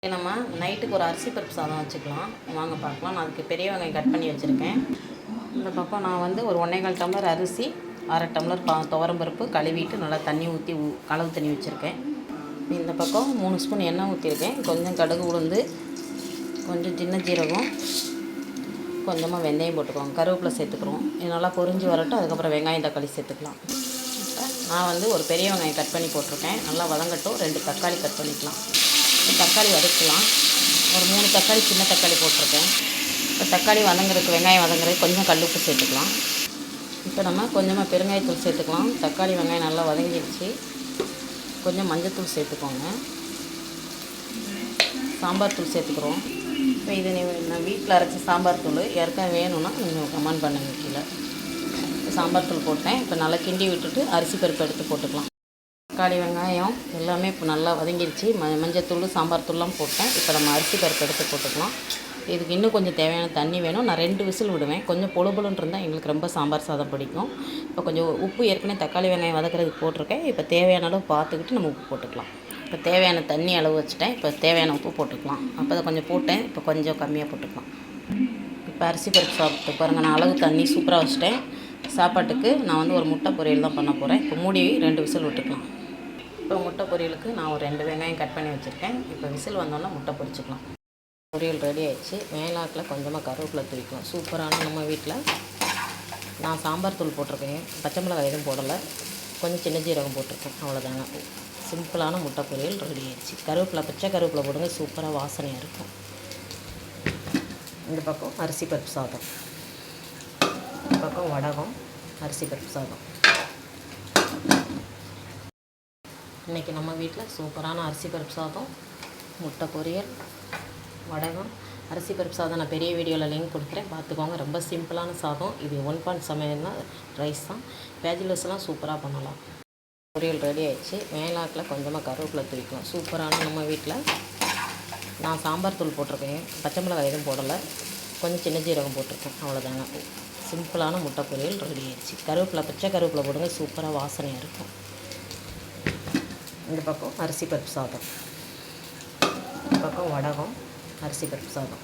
நம்ம நைட்டுக்கு ஒரு அரிசி பருப்பு சாதம் வச்சுக்கலாம். வாங்க பார்க்கலாம். நான் அதுக்கு பெரிய வெங்காயம் கட் பண்ணி வச்சுருக்கேன். இந்த பக்கம் நான் வந்து ஒரு 1 1/4 டம்ளர் அரிசி, 1/2 டம்ளர் துவரம் பருப்பு கழுவிட்டு நல்லா தண்ணி ஊற்றி அளவு தண்ணி வச்சுருக்கேன். இந்த பக்கம் 3 ஸ்பூன் எண்ணெய் ஊற்றிருக்கேன். கொஞ்சம் கடுகு உளுந்து, கொஞ்சம் சின்ன ஜீரகம், கொஞ்சமாக வெந்தயம் போட்டுக்குவோம். கருவேப்பிலை சேர்த்துக்குறோம். இது நல்லா பொரிஞ்சு வரட்டும். அதுக்கப்புறம் வெங்காயம் தக்காளி சேர்த்துக்கலாம். நான் வந்து ஒரு பெரிய வெங்காயம் கட் பண்ணி போட்டிருக்கேன். நல்லா வதங்கட்டும். 2 தக்காளி கட் பண்ணிக்கலாம். தக்காளி வதக்கலாம். ஒரு 3 தக்காளி சின்ன தக்காளி போட்டிருக்கேன். இப்போ தக்காளி வதங்குறதுக்கு வெங்காயம் வதங்குறதுக்கு கொஞ்சம் கல்லுப்பு சேர்த்துக்கலாம். இப்போ நம்ம கொஞ்சமாக பெருங்காயத்தூள் சேர்த்துக்கலாம். தக்காளி வெங்காயம் நல்லா வதங்கிடுச்சு. கொஞ்சம் மஞ்சத்தூள் சேர்த்துக்கோங்க. சாம்பார் தூள் சேர்த்துக்கிறோம். இப்போ இது நான் வீட்டில் அரைச்சி சாம்பார் தூள் யாருக்கா வேணும்னா நீங்கள் கமெண்ட் பண்ணுங்க கீழே. சாம்பார் தூள் போட்டேன். இப்போ நல்லா கிண்டி விட்டுட்டு அரிசி பருப்பு எடுத்து போட்டுக்கலாம். தக்காளி வெங்காயம் எல்லாமே இப்போ நல்லா வதங்கிடுச்சு. மஞ்சத்தூள் சாம்பார் தூள்லாம் போட்டேன். இப்போ நம்ம அரிசி பருப்பு எடுத்து போட்டுக்கலாம். இதுக்கு இன்னும் கொஞ்சம் தேவையான தண்ணி வேணும். நான் 2 விசில் விடுவேன். கொஞ்சம் பொழுபொழுன்னு இருந்தால் எங்களுக்கு ரொம்ப சாம்பார் சாதம் பிடிக்கும். இப்போ கொஞ்சம் உப்பு ஏற்கனவே தக்காளி வெங்காயம் வதக்கிறதுக்கு போட்டிருக்கேன். இப்போ தேவையான அளவு பார்த்துக்கிட்டு நம்ம உப்பு போட்டுக்கலாம். இப்போ தேவையான தண்ணி அளவு வச்சுட்டேன். இப்போ தேவையான உப்பு போட்டுக்கலாம். அப்போ அதை கொஞ்சம் போட்டேன். இப்போ கொஞ்சம் கம்மியாக போட்டுக்கலாம். இப்போ அரிசி பருப்பு சாப்பிட்டு பாருங்கள். நான் அளவு தண்ணி சூப்பராக வச்சுட்டேன். சாப்பாட்டுக்கு நான் வந்து ஒரு முட்டை பொரியல் தான் பண்ண போகிறேன். இப்போ மூடி 2 விசில் விட்டுக்கலாம். இப்போ முட்டை பொரியலுக்கு நான் ஒரு 2 வெங்காயம் கட் பண்ணி வச்சுருக்கேன். இப்போ விசில் வந்தோன்னா முட்டை பொரிச்சிக்கலாம். பொரியல் ரெடி ஆகிடுச்சு. மேலாக்கில் கொஞ்சமாக கருவேப்பிலை தூவிக்கலாம். சூப்பரான நம்ம வீட்டில் நான் சாம்பார் தூள் போட்டிருக்கேன். பச்சை மிளகாய் எதுவும் போடலை. கொஞ்சம் சின்ன ஜீரகம் போட்டிருக்கேன். அவ்வளோதாங்க. சிம்பிளான முட்டை பொரியல் ரெடி ஆகிடுச்சு. கருவேப்பிலை பச்சை கருவேப்பிலை போடுங்க. சூப்பராக வாசனையாக இருக்கும். இந்த பக்கம் அரிசி பருப்பு சாதம், இந்த பக்கம் வடகம், அரிசி பருப்பு சாதம். இன்றைக்கி நம்ம வீட்டில் சூப்பரான அரிசி பருப்பு சாதம், முட்டை பொரியல், வடகம், அரிசி பருப்பு சாதம். நான் பெரிய வீடியோவில் லிங்க் கொடுக்குறேன், பார்த்துக்கோங்க. ரொம்ப சிம்பிளான சாதம். இது 1 பாட் சமையல்னா ரைஸ் தான். பேச்சுலர்ஸ்லாம் சூப்பராக பண்ணலாம். பொரியல் ரெடி ஆகிடுச்சு. மேலாக்கில் கொஞ்சமாக கருவேப்பிலை தூவிக்கலாம். சூப்பரான நம்ம வீட்டில் நான் சாம்பார் தூள் போட்டிருக்கேன். பச்சை மிளகாய் எதுவும் போடலை. கொஞ்சம் சின்ன ஜீரகம் போட்டிருக்கேன். அவ்வளோதாங்க. சிம்பிளான முட்டை பொரியல் ரெடி ஆகிடுச்சு. கருவேப்பிலை பச்சை கருவேப்பிலை போடுங்க. சூப்பராக வாசனையாக இருக்கும். இந்த பக்கம் அரிசி பருப்பு சாதம், இந்த பக்கம் வடகம், அரிசி பருப்பு சாதம்.